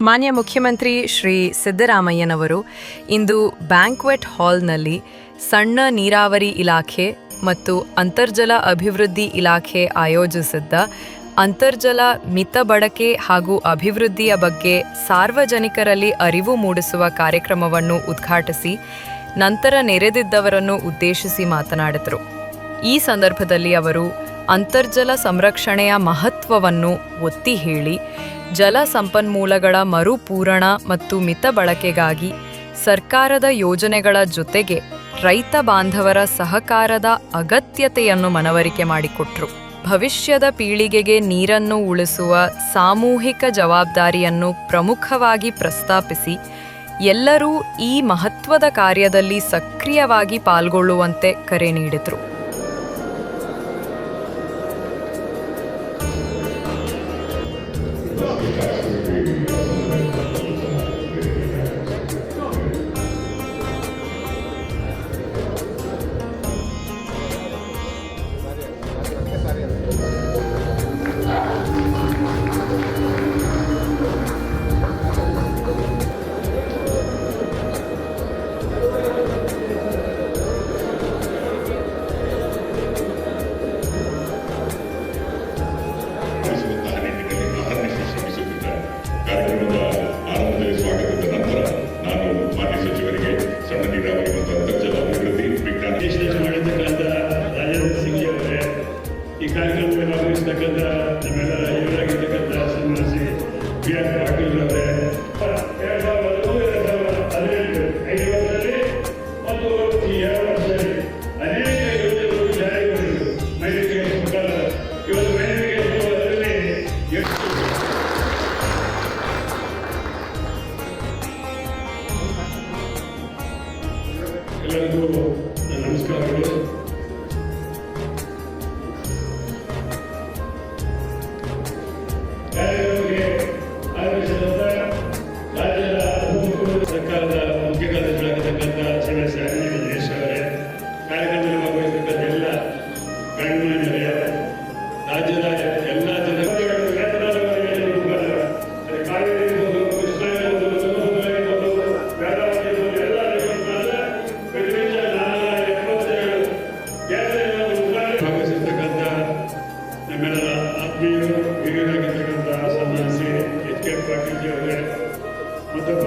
ಮಾನ್ಯ ಮುಖ್ಯಮಂತ್ರಿ ಶ್ರೀ ಸಿದ್ದರಾಮಯ್ಯನವರು ಇಂದು ಬ್ಯಾಂಕ್ವೆಟ್ ಹಾಲ್ನಲ್ಲಿ ಸಣ್ಣ ನೀರಾವರಿ ಇಲಾಖೆ ಮತ್ತು ಅಂತರ್ಜಲ ಅಭಿವೃದ್ಧಿ ಇಲಾಖೆ ಆಯೋಜಿಸಿದ್ದ ಅಂತರ್ಜಲ ಮಿತ ಬಳಕೆ ಹಾಗೂ ಅಭಿವೃದ್ಧಿಯ ಬಗ್ಗೆ ಸಾರ್ವಜನಿಕರಲ್ಲಿ ಅರಿವು ಮೂಡಿಸುವ ಕಾರ್ಯಕ್ರಮವನ್ನು ಉದ್ಘಾಟಿಸಿ ನಂತರ ನೆರೆದಿದ್ದವರನ್ನು ಉದ್ದೇಶಿಸಿ ಮಾತನಾಡಿದರು. ಈ ಸಂದರ್ಭದಲ್ಲಿ ಅವರು ಅಂತರ್ಜಲ ಸಂರಕ್ಷಣೆಯ ಮಹತ್ವವನ್ನು ಒತ್ತಿ ಹೇಳಿ ಜಲ ಸಂಪನ್ಮೂಲಗಳ ಮರುಪೂರಣ ಮತ್ತು ಮಿತ ಬಳಕೆಗಾಗಿ ಸರ್ಕಾರದ ಯೋಜನೆಗಳ ಜೊತೆಗೆ ರೈತ ಬಾಂಧವರ ಸಹಕಾರದ ಅಗತ್ಯತೆಯನ್ನು ಮನವರಿಕೆ ಮಾಡಿಕೊಟ್ರು. ಭವಿಷ್ಯದ ಪೀಳಿಗೆಗೆ ನೀರನ್ನು ಉಳಿಸುವ ಸಾಮೂಹಿಕ ಜವಾಬ್ದಾರಿಯನ್ನು ಪ್ರಮುಖವಾಗಿ ಪ್ರಸ್ತಾಪಿಸಿ ಎಲ್ಲರೂ ಈ ಮಹತ್ವದ ಕಾರ್ಯದಲ್ಲಿ ಸಕ್ರಿಯವಾಗಿ ಪಾಲ್ಗೊಳ್ಳುವಂತೆ ಕರೆ ನೀಡಿದರು. ಕಾರ್ಯಕ್ರಮದ ಆರಂಭದಲ್ಲಿ ಸ್ವಾಗತದ ನಂತರ ನಾನು ಮಾನ್ಯ ಸಚಿವರಿಗೆ ಸಣ್ಣ ನೀರಾವರಿ ಮತ್ತು ಅಂತರ್ಜಲ ಅಭಿವೃದ್ಧಿ ವಿಜ್ಞಾನ ಮಾಡಿರ್ತಕ್ಕಂಥ ರಾಜೇಂದ್ರ ಸಿಂಗ್ ಅವರೇ, ಈ ಕಾರ್ಯಕ್ರಮದಲ್ಲಿ ಭಾಗವಹಿಸತಕ್ಕಂಥ ನಮ್ಮೆಲ್ಲರ ಇವರಾಗಿರ್ತಕ್ಕಂಥ ಶ್ರೀನಿವಾಸಿ ಬಿ ಆರ್ ಪಾಟೀಲ್ ಅವರೇ, 2015 ಮತ್ತು ಈ 2 ವರ್ಷದಲ್ಲಿ ಅನೇಕ ಯೋಜನೆಗಳು ಜಾರಿಗೊಂಡಿದ್ದು ಮೈತ್ರಿ ಸರ್ಕಾರ ಇವತ್ತು ಮೈತ್ರಿಗೆ ಅದರಲ್ಲಿ ಎಷ್ಟು ಎಲ್ಲರಿಗೂ ನಮಸ್ಕಾರಗಳು. ಕಾರ್ಯಕ್ರಮಕ್ಕೆ ಆಗಮಿಸಿದಂತ ರಾಜ್ಯದ ಸರ್ಕಾರದ ಮುಖ್ಯ ಕಾರ್ಯದರ್ಶಿಯಾಗಿರ್ತಕ್ಕಂಥ ಶ್ರೀನಿವಾಸ ದಿನೇಶ್ ಅವರೇ, ಕಾರ್ಯಕ್ರಮದಲ್ಲಿ ಭಾಗವಹಿಸತಕ್ಕಂಥ ಎಲ್ಲ ಗಣ್ಯರೇ, ರಾಜ್ಯದ ಎಲ್ಲ ಭಾಗವಹಿಸಿರ್ತಕ್ಕಂಥ ನಮ್ಮೆಲ್ಲರ ಆತ್ಮೀಯರು, ಹಿರಿಯರಾಗಿರ್ತಕ್ಕಂಥ ಸನ್ಯಾಸಿ ಎಚ್ ಕೆ ಪಾಟೀಲ್ ಅವರೇ, ಮತ್ತೊಬ್ಬ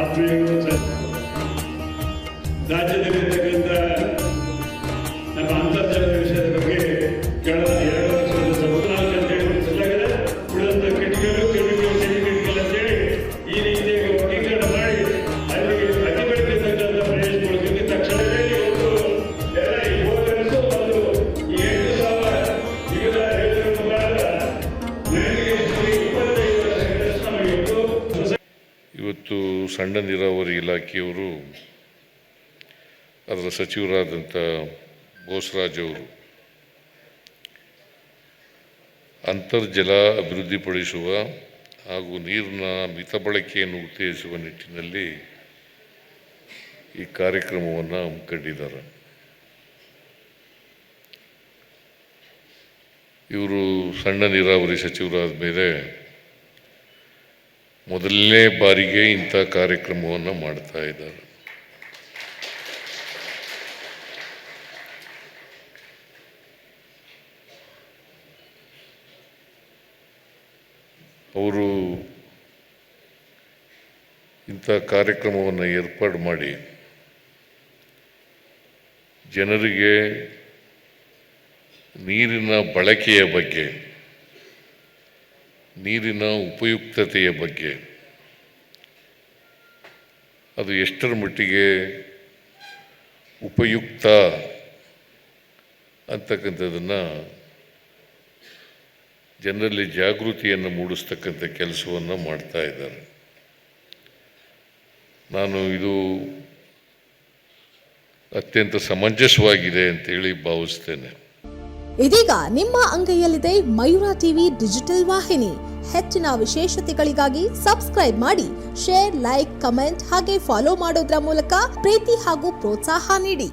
ಆತ್ಮೀಯರು, ರಾಜ್ಯದಲ್ಲಿರ್ತಕ್ಕಂಥ ನಮ್ಮ ಅಂತರ್ಜಲದ ವಿಷಯದ ಬಗ್ಗೆ ಕಳೆದ 2 ವರ್ಷದ 14 ಅಂತ ಹೇಳಿ ಗುರುತಿಸಲಾಗಿದೆ. ಉಳಿದಂಥ ಕೆಟಗರಿ ಸಿಂಡಿಕೇಟ್ಗಳು ಅಂತೇಳಿ ಈ ರೀತಿಯಾಗಿ ವರ್ಗೀಕರಣ ಮಾಡಿ ಅಲ್ಲಿಗೆ ಅತಿ ಬೆಳಕಿರ್ತಕ್ಕಂಥ ಪ್ರದೇಶಗಳಿಗೆ ತಕ್ಷಣವೇ ಇವತ್ತು ಎಲ್ಲ ಈ ಹೋದರಸು ಮತ್ತು ಈ 8,000 ವಿವಿಧ ಯೋಜನೆ ಮುಖಾಂತರ ನನಗೆ 25 ವರ್ಷ ನಮಗಿತ್ತು. ಇವತ್ತು ಸಣ್ಣ ನೀರಾವರಿ ಇಲಾಖೆಯವರು, ಅದರ ಸಚಿವರಾದಂಥ ಬೋಸರಾಜ್ ಅವರು ಅಂತರ್ಜಲ ಅಭಿವೃದ್ಧಿಪಡಿಸುವ ಹಾಗೂ ನೀರಿನ ಮಿತ ಬಳಕೆಯನ್ನು ಉತ್ತೇಜಿಸುವ ನಿಟ್ಟಿನಲ್ಲಿ ಈ ಕಾರ್ಯಕ್ರಮವನ್ನು ಹಮ್ಮಿಕೊಂಡಿದ್ದಾರೆ. ಇವರು ಸಣ್ಣ ನೀರಾವರಿ ಸಚಿವರಾದ ಮೇಲೆ ಮೊದಲನೇ ಬಾರಿಗೆ ಇಂಥ ಕಾರ್ಯಕ್ರಮವನ್ನು ಮಾಡ್ತಾ ಇದ್ದಾರೆ. ಅವರು ಇಂಥ ಕಾರ್ಯಕ್ರಮವನ್ನು ಏರ್ಪಾಡು ಮಾಡಿ ಜನರಿಗೆ ನೀರಿನ ಬಳಕೆಯ ಬಗ್ಗೆ, ನೀರಿನ ಉಪಯುಕ್ತತೆಯ ಬಗ್ಗೆ, ಅದು ಎಷ್ಟರ ಮಟ್ಟಿಗೆ ಉಪಯುಕ್ತ ಅಂತಕ್ಕಂಥದ್ದನ್ನು ಜನರಲ್ಲಿ ಜಾಗೃತಿಯನ್ನು ಮೂಡಿಸ್ತಕ್ಕಂಥ ಕೆಲಸವನ್ನು ಮಾಡ್ತಾ ಇದ್ದಾರೆ. ನಾನು ಇದು ಅತ್ಯಂತ ಸಮಂಜಸವಾಗಿದೆ ಅಂತೇಳಿ ಭಾವಿಸ್ತೇನೆ. ಇದೀಗ ನಿಮ್ಮ ಅಂಗೈಯಲ್ಲಿದೆ ಮಯೂರ ಟಿವಿ ಡಿಜಿಟಲ್ ವಾಹಿನಿ. ಹೆಚ್ಚಿನ ವಿಶೇಷತೆಗಳಿಗಾಗಿ ಸಬ್ಸ್ಕ್ರೈಬ್ ಮಾಡಿ, ಶೇರ್, ಲೈಕ್, ಕಮೆಂಟ್ ಹಾಗೆ ಫಾಲೋ ಮಾಡೋದ್ರ ಮೂಲಕ ಪ್ರೀತಿ ಹಾಗೂ ಪ್ರೋತ್ಸಾಹ ನೀಡಿ.